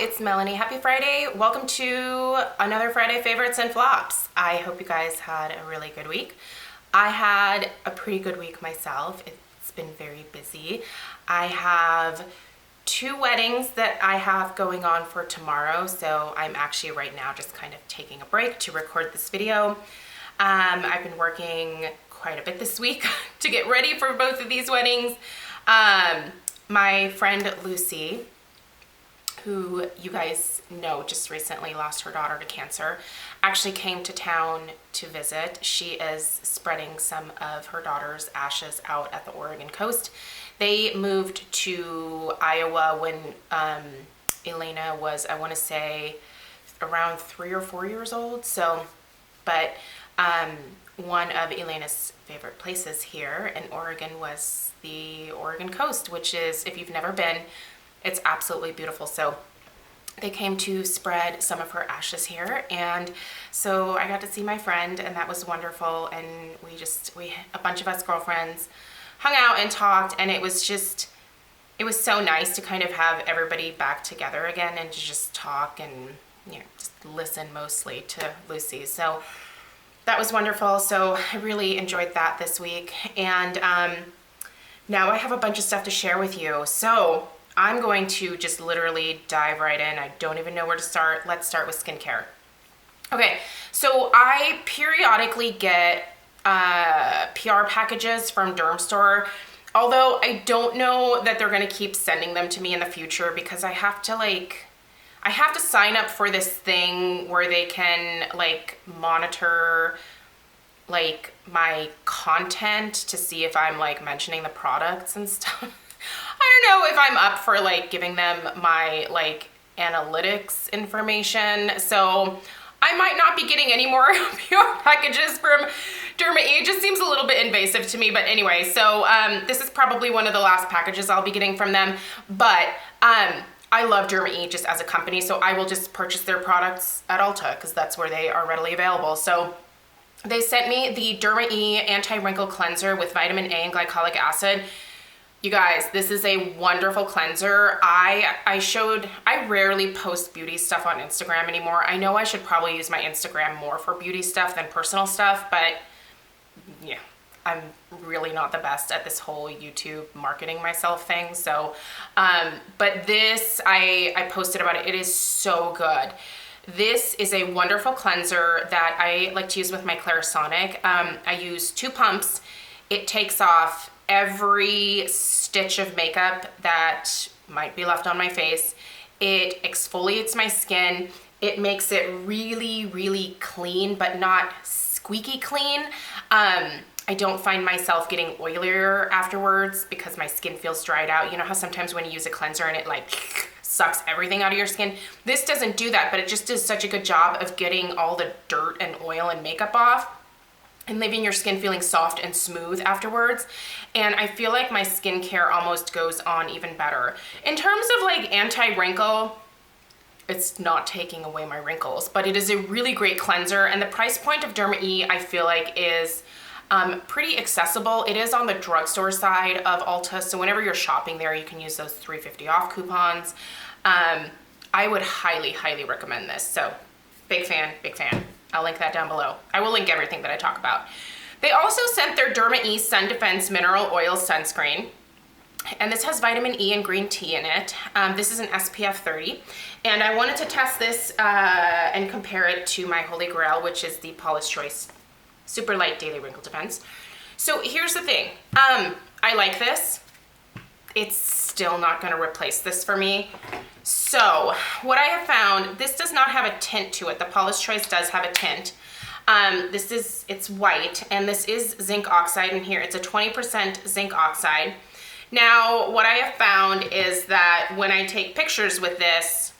it's Melanie. Happy Friday. Welcome to another Friday Favorites and Flops. I hope you guys had a really good week. I had a pretty good week myself. It's been very busy. I have 2 weddings that I have going on for tomorrow, so I'm actually right now just kind of taking a break to record this video. I've been working quite a bit this week to get ready for both of these weddings. My friend Lucy, who you guys know just recently lost her daughter to cancer, actually came to town to visit. She is spreading some of her daughter's ashes out at the Oregon coast. They moved to Iowa when Elena was, I want to say, around 3 or 4 years old. So, but one of Elena's favorite places here in Oregon was the Oregon coast, which is, if you've never been, it's absolutely beautiful. So they came to spread some of her ashes here, and so I got to see my friend, and that was wonderful. And we a bunch of us girlfriends hung out and talked, and it was so nice to kind of have everybody back together again and to just talk and, you know, just listen mostly to Lucy. So that was wonderful. So I really enjoyed that this week, and now I have a bunch of stuff to share with you. So I'm going to just literally dive right in. I don't even know where to start. Let's start with skincare. Okay, so I periodically get PR packages from Derm Store, although I don't know that they're gonna keep sending them to me in the future because I have to sign up for this thing where they can like monitor like my content to see if I'm like mentioning the products and stuff. I don't know if I'm up for like giving them my like analytics information, so I might not be getting any more PR packages from Derma. It just seems a little bit invasive to me, but anyway, so this is probably one of the last packages I'll be getting from them, but I love Derma just as a company, so I will just purchase their products at Ulta because that's where they are readily available. So they sent me the Derma Anti-Wrinkle Cleanser with vitamin A and glycolic acid. You guys, this is a wonderful cleanser. I rarely post beauty stuff on Instagram anymore. I know I should probably use my Instagram more for beauty stuff than personal stuff, but yeah, I'm really not the best at this whole YouTube marketing myself thing. So, but this, I posted about it. It is so good. This is a wonderful cleanser that I like to use with my Clarisonic. I use 2 pumps. It takes off every stitch of makeup that might be left on my face. It exfoliates my skin. It makes it really, really clean, but not squeaky clean. I don't find myself getting oilier afterwards because my skin feels dried out. You know how sometimes when you use a cleanser and it like sucks everything out of your skin? This doesn't do that, but it just does such a good job of getting all the dirt and oil and makeup off and leaving your skin feeling soft and smooth afterwards. And I feel like my skincare almost goes on even better. In terms of like anti-wrinkle, it's not taking away my wrinkles, but it is a really great cleanser. And the price point of Derma I feel like is pretty accessible. It is on the drugstore side of Ulta, so whenever you're shopping there, you can use those $3.50 off coupons. I would highly, highly recommend this. So big fan, big fan. I'll link that down below. I will link everything that I talk about. They also sent their Derma Sun Defense Mineral Oil Sunscreen, and this has vitamin E and green tea in it. This is an SPF 30, and I wanted to test this and compare it to my Holy Grail, which is the Paula's Choice Super Light Daily Wrinkle Defense. So here's the thing. I like this. It's still not gonna replace this for me. So what I have found, this does not have a tint to it. The Paula's Choice does have a tint. It's white, and this is zinc oxide in here. It's a 20% zinc oxide. Now, what I have found is that when I take pictures with this,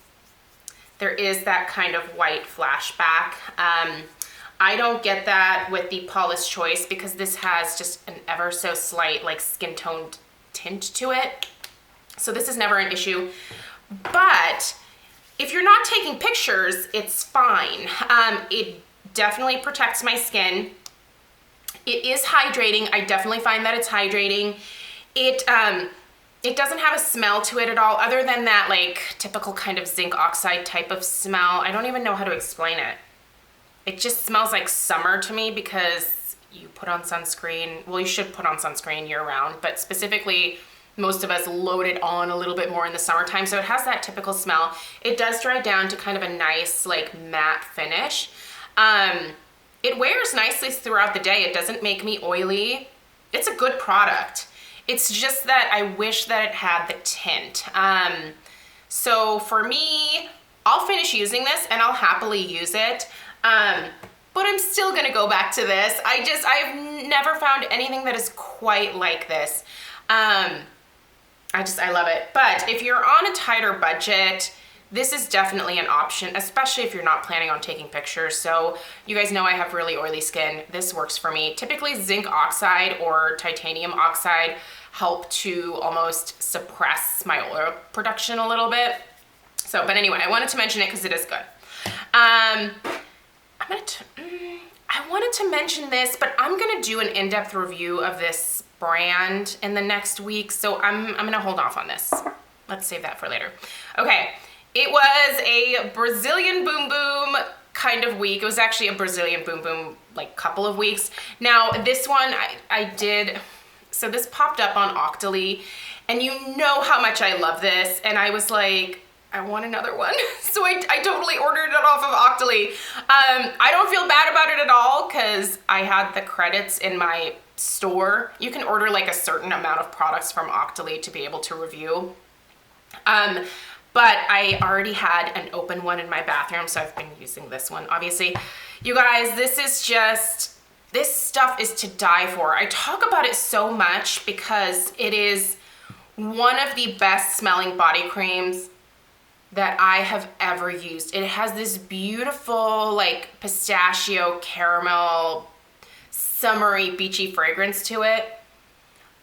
there is that kind of white flashback. I don't get that with the Paula's Choice because this has just an ever so slight like skin toned tint to it. So this is never an issue. But if you're not taking pictures, it's fine. It definitely protects my skin. It is hydrating. I definitely find that it's hydrating. It It doesn't have a smell to it at all, other than that like typical kind of zinc oxide type of smell. I don't even know how to explain it. It just smells like summer to me because you put on sunscreen. Well, you should put on sunscreen year round, but specifically most of us load it on a little bit more in the summertime. So it has that typical smell. It does dry down to kind of a nice like matte finish. It wears nicely throughout the day. It doesn't make me oily. It's a good product. It's just that I wish that it had the tint. So for me, I'll finish using this and I'll happily use it. But I'm still gonna go back to this. I've never found anything that is quite like this. I love it. But if you're on a tighter budget, this is definitely an option, especially if you're not planning on taking pictures. So you guys know I have really oily skin. This works for me. Typically zinc oxide or titanium oxide help to almost suppress my oil production a little bit. So, but anyway, I wanted to mention it because it is good. I wanted to mention this, but I'm gonna do an in-depth review of this brand in the next week, so I'm gonna hold off on this. Let's save that for later. Okay, it was a Brazilian Boom Boom kind of week. It was actually a Brazilian Boom Boom like couple of weeks. Now this one I did, so this popped up on Octoly, and you know how much I love this, and I was like, I want another one. So I totally ordered it off of Octoly. I don't feel bad about it at all because I had the credits in my store. You can order like a certain amount of products from Octoly to be able to review. But I already had an open one in my bathroom, so I've been using this one. Obviously, you guys, this stuff is to die for. I talk about it so much because it is one of the best smelling body creams that I have ever used. It has this beautiful like pistachio, caramel, summery, beachy fragrance to it.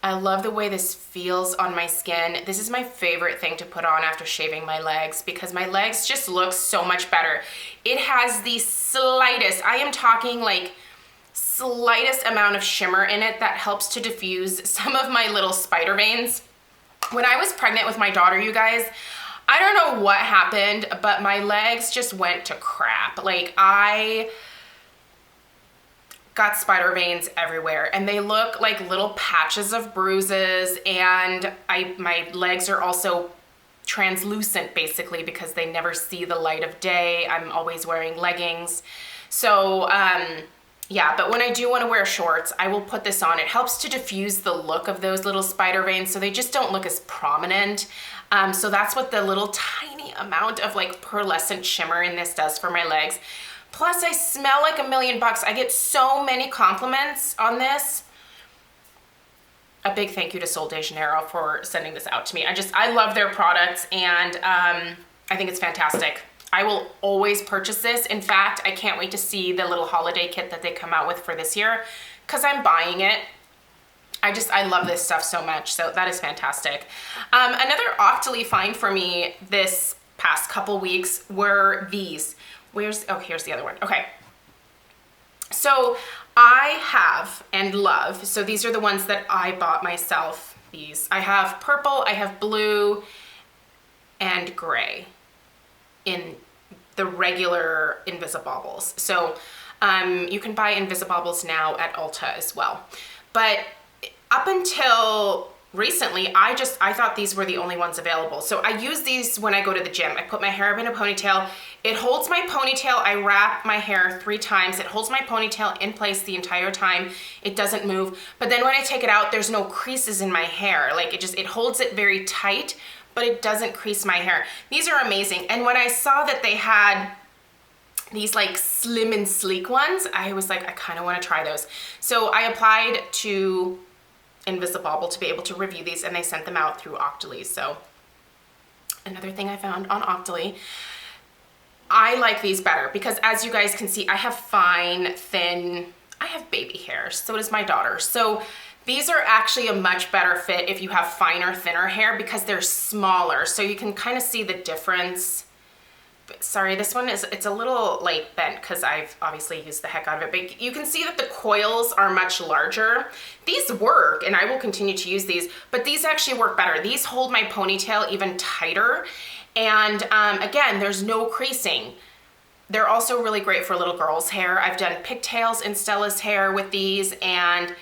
I love the way this feels on my skin. This is my favorite thing to put on after shaving my legs because my legs just look so much better. It has the slightest, I am talking like slightest amount of shimmer in it that helps to diffuse some of my little spider veins. When I was pregnant with my daughter, you guys, I don't know what happened, but my legs just went to crap. Like I got spider veins everywhere and they look like little patches of bruises, and my legs are also translucent basically because they never see the light of day. I'm always wearing leggings. So yeah, but when I do want to wear shorts, I will put this on. It helps to diffuse the look of those little spider veins so they just don't look as prominent. So that's what the little tiny amount of like pearlescent shimmer in this does for my legs. Plus I smell like $1,000,000. I get so many compliments on this. A big thank you to Sol de Janeiro for sending this out to me. I love their products, and I think it's fantastic. I will always purchase this. In fact, I can't wait to see the little holiday kit that they come out with for this year because I'm buying it. I love this stuff so much, so that is fantastic. Another Octoly find for me this past couple weeks were these. Here's the other one. Okay. So I have and love, so these are the ones that I bought myself, these. I have purple, I have blue, and gray in the regular Invisibobbles. So you can buy Invisibobbles now at Ulta as well. But up until recently, I thought these were the only ones available. So I use these when I go to the gym. I put my hair up in a ponytail. It holds my ponytail. I wrap my hair 3 times. It holds my ponytail in place the entire time. It doesn't move. But then when I take it out, there's no creases in my hair. Like it holds it very tight, but it doesn't crease my hair. These are amazing. And when I saw that they had these like slim and sleek ones, I was like, I kind of want to try those. So I applied to Invisibobble to be able to review these, and they sent them out through Octoly. So another thing I found on Octoly. I like these better because, as you guys can see, I have fine, thin, I have baby hair, so does my daughter. So these are actually a much better fit if you have finer, thinner hair because they're smaller. So you can kind of see the difference sorry, this one is, it's a little like bent because I've obviously used the heck out of it, but you can see that the coils are much larger. These work, and I will continue to use these, but these actually work better. These hold my ponytail even tighter. And again, there's no creasing. They're also really great for little girls' hair. I've done pigtails in Stella's hair with these, and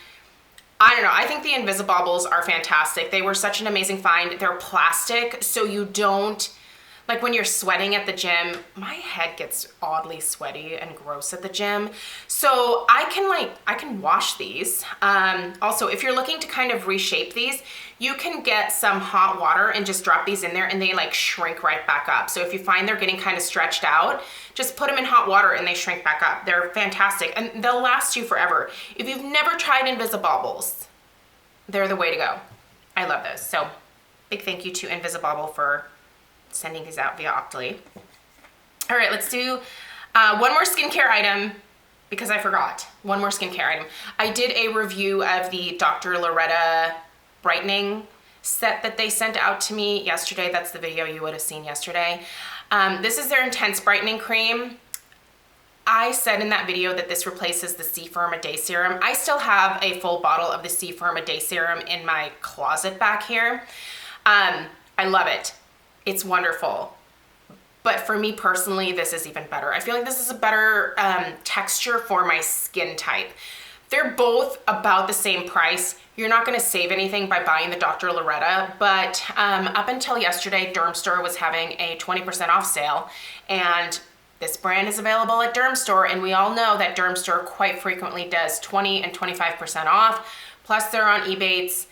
I don't know, I think the Invisibobbles are fantastic. They were such an amazing find. They're plastic, so you don't, like when you're sweating at the gym, my head gets oddly sweaty and gross at the gym. So I can wash these. Also, if you're looking to kind of reshape these, you can get some hot water and just drop these in there and they like shrink right back up. So if you find they're getting kind of stretched out, just put them in hot water and they shrink back up. They're fantastic and they'll last you forever. If you've never tried Invisibobbles, they're the way to go. I love those. So big thank you to Invisibobble for sending these out via Octoly. All right, let's do one more skincare item because I forgot. One more skincare item. I did a review of the Dr. Loretta Brightening set that they sent out to me yesterday. That's the video you would have seen yesterday. This is their Intense Brightening Cream. I said in that video that this replaces the C-Firm A Day Serum. I still have a full bottle of the C-Firm A Day Serum in my closet back here. I love it. It's wonderful. But for me personally, this is even better. I feel like this is a better texture for my skin type. They're both about the same price. You're not gonna save anything by buying the Dr. Loretta, but up until yesterday, Dermstore was having a 20% off sale, and this brand is available at Dermstore, and we all know that Dermstore quite frequently does 20 and 25% off, plus they're on Ebates.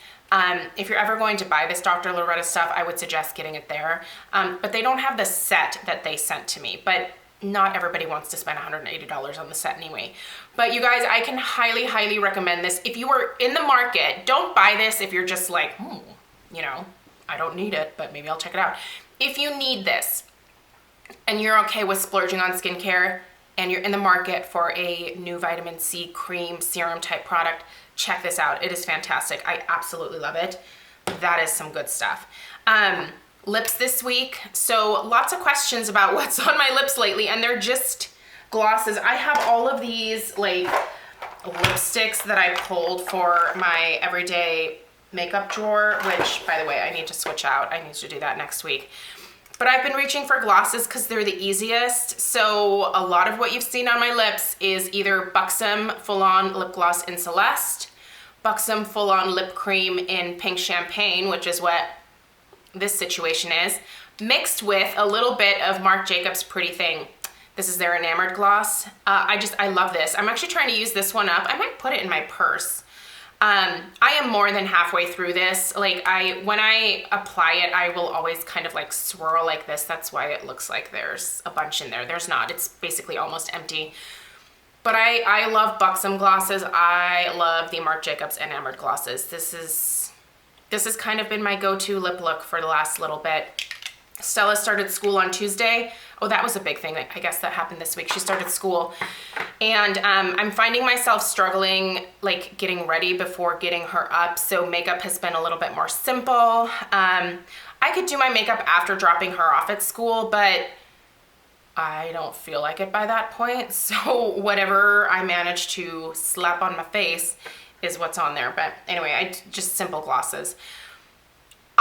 If you're ever going to buy this Dr. Loretta stuff, I would suggest getting it there. But they don't have the set that they sent to me, but not everybody wants to spend $180 on the set anyway. But you guys, I can highly, highly recommend this. If you are in the market, don't buy this if you're just like, you know, I don't need it, but maybe I'll check it out. If you need this and you're okay with splurging on skincare and you're in the market for a new vitamin C cream serum type product, check this out. It is fantastic. I absolutely love it. That is some good stuff. Lips this week. So lots of questions about what's on my lips lately, and they're just glosses. I have all of these like lipsticks that I pulled for my everyday makeup drawer, which by the way, I need to switch out. I need to do that next week. But I've been reaching for glosses because they're the easiest. So a lot of what you've seen on my lips is either Buxom Full-On Lip Gloss in Celeste, Buxom Full-On Lip Cream in Pink Champagne, which is what this situation is, mixed with a little bit of Marc Jacobs Pretty Thing. This is their enamored gloss. I love this. I'm actually trying to use this one up. I might put it in my purse. I am more than halfway through this. Like when I apply it, I will always kind of like swirl like this. That's why it looks like there's a bunch in there. There's not. It's basically almost empty. But I love Buxom glosses. I love the Marc Jacobs enamored glosses. This has kind of been my go-to lip look for the last little bit. Stella started school on Tuesday. Oh, that was a big thing. I guess that happened this week. She started school. And I'm finding myself struggling, like getting ready before getting her up. So makeup has been a little bit more simple. I could do my makeup after dropping her off at school, but I don't feel like it by that point. So whatever I manage to slap on my face is what's on there. But anyway, just simple glosses.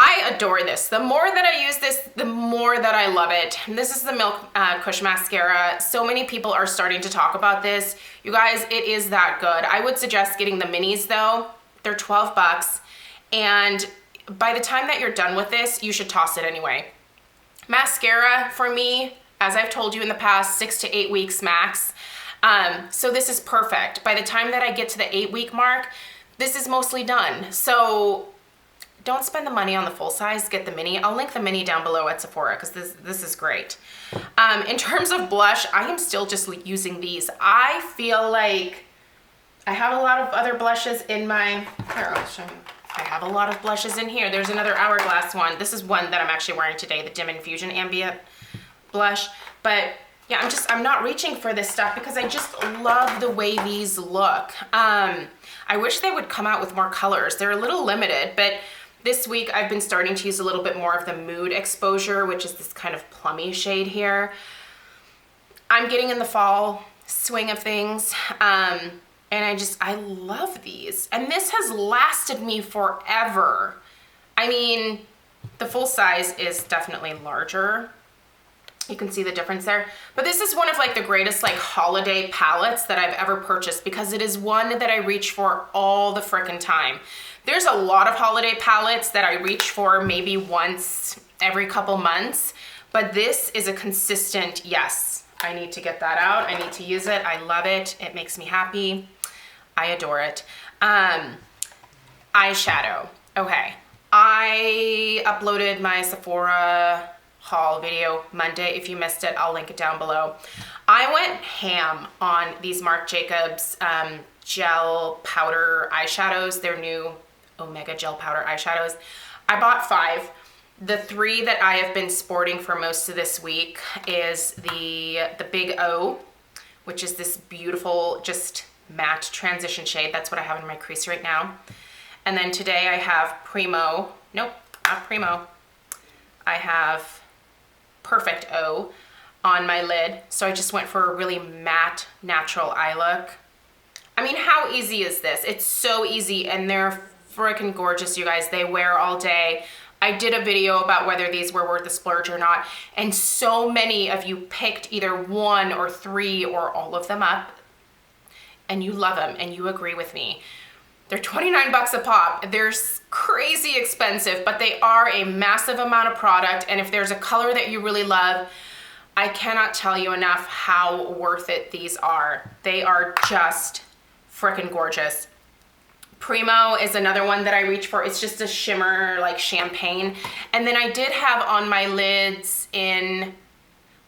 I adore this. The more that I use this, the more that I love it. This is the Milk Kush Mascara. So many people are starting to talk about this. You guys, it is that good. I would suggest getting the minis though. They're 12 bucks. And by the time that you're done with this, you should toss it anyway. Mascara for me, as I've told you in the past, 6 to 8 weeks max. So this is perfect. By the time that I get to the 8-week mark, this is mostly done. So don't spend the money on the full size, get the mini. I'll link the mini down below at Sephora because this is great. In terms of blush, I am still just using these. I feel like I have a lot of other blushes in my, here, I'll show you. I have a lot of blushes in here. There's another Hourglass one. This is one that I'm actually wearing today, the Dim Infusion Ambient blush. But yeah, I'm not reaching for this stuff because I just love the way these look. I wish they would come out with more colors. They're a little limited, but This week I've been starting to use a little bit more of the Mood Exposure, which is this kind of plummy shade here. I'm getting in the fall swing of things. And I love these. And this has lasted me forever. I mean, the full size is definitely larger. You can see the difference there. But this is one of like the greatest like holiday palettes that I've ever purchased because it is one that I reach for all the frickin' time. There's a lot of holiday palettes that I reach for maybe once every couple months, but this is a consistent, yes, I need to get that out. I need to use it. I love it. It makes me happy. I adore it. Eyeshadow. Okay. I uploaded my Sephora haul video Monday. If you missed it, I'll link it down below. I went ham on these Marc Jacobs gel powder eyeshadows. They're new Omega gel powder eyeshadows. I bought 5. The 3 that I have been sporting for most of this week is the Big O, which is this beautiful, just matte transition shade. That's what I have in my crease right now. And then today I have Primo. Nope, not Primo. I have Perfect O on my lid. So I just went for a really matte, natural eye look. I mean, how easy is this? It's so easy, and they're freaking gorgeous, you guys. They wear all day. I did a video about whether these were worth the splurge or not, and so many of you picked either 1 or 3 or all of them up, and you love them, and you agree with me. They're 29 bucks a pop. They're crazy expensive, but they are a massive amount of product, and if there's a color that you really love, I cannot tell you enough how worth it these are. They are just freaking gorgeous. Primo is another one that I reach for. It's just a shimmer like champagne. And then I did have on my lids in,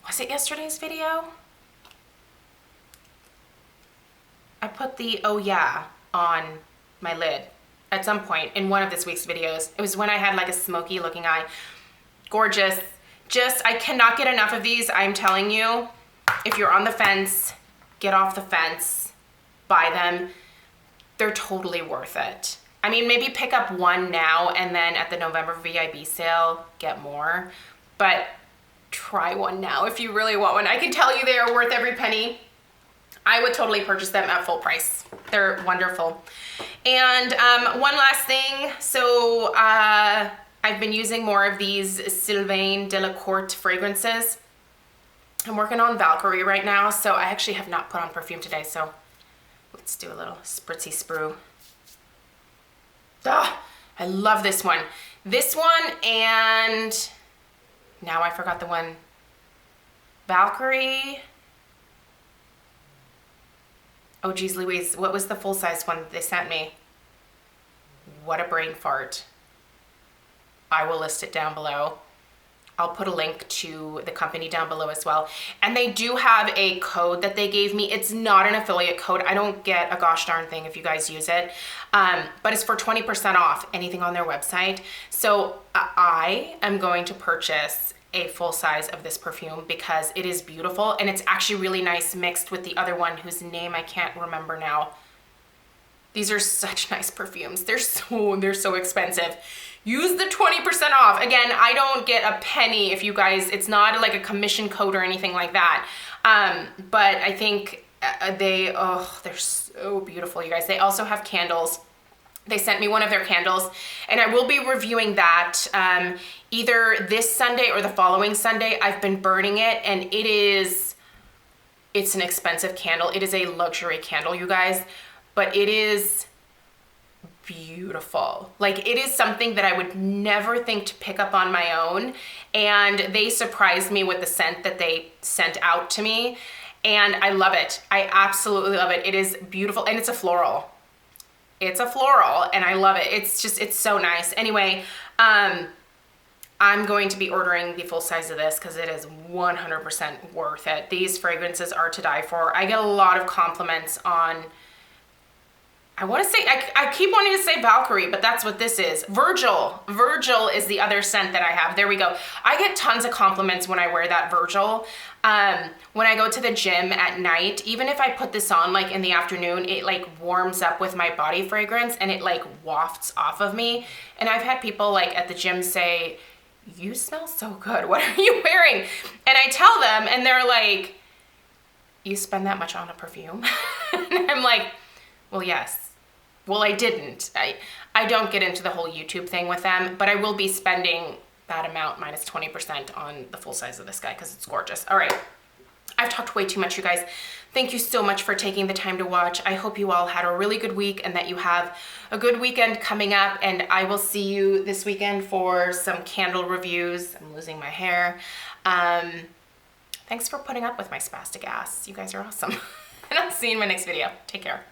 was it yesterday's video? I put the Oh Yeah on my lid at some point in one of this week's videos. It was when I had like a smoky looking eye. Gorgeous. Just, I cannot get enough of these. I'm telling you, if you're on the fence, get off the fence, buy them. They're totally worth it. I mean, maybe pick up 1 now and then at the November VIB sale, get more. But try one now if you really want one. I can tell you they are worth every penny. I would totally purchase them at full price. They're wonderful. And one last thing. So I've been using more of these Sylvain Delacourt fragrances. I'm working on Valkyrie right now, so I actually have not put on perfume today, so let's do a little spritzy sprue. Ah, I love this one. This one, and now I forgot the one. Valkyrie. Oh geez Louise, what was the full size one they sent me? What a brain fart. I will list it down below. I'll put a link to the company down below as well. And they do have a code that they gave me. It's not an affiliate code. I don't get a gosh darn thing if you guys use it. But it's for 20% off anything on their website. So I am going to purchase a full size of this perfume because it is beautiful and it's actually really nice mixed with the other one whose name I can't remember now. These are such nice perfumes. They're so expensive. Use the 20% off. Again, I don't get a penny if you guys, it's not like a commission code or anything like that. But I think they're so beautiful, you guys. They also have candles. They sent me one of their candles and I will be reviewing that either this Sunday or the following Sunday. I've been burning it and it's an expensive candle. It is a luxury candle, you guys, but it is beautiful. Like, it is something that I would never think to pick up on my own, and they surprised me with the scent that they sent out to me, and I love it. I absolutely love it. It is beautiful, and it's a floral. It's a floral, and I love it. It's so nice. Anyway, I'm going to be ordering the full size of this because it is 100% worth it. These fragrances are to die for. I get a lot of compliments on I want to say, I keep wanting to say Valkyrie, but that's what this is. Virgil. Virgil is the other scent that I have. There we go. I get tons of compliments when I wear that Virgil. When I go to the gym at night, even if I put this on like in the afternoon, it like warms up with my body fragrance and it like wafts off of me. And I've had people like at the gym say, you smell so good. What are you wearing? And I tell them and they're like, you spend that much on a perfume? And I'm like, well, yes. Well, I didn't. I don't get into the whole YouTube thing with them, but I will be spending that amount minus 20% on the full size of this guy because it's gorgeous. All right. I've talked way too much, you guys. Thank you so much for taking the time to watch. I hope you all had a really good week and that you have a good weekend coming up, and I will see you this weekend for some candle reviews. I'm losing my hair. Thanks for putting up with my spastic ass. You guys are awesome. And I'll see you in my next video. Take care.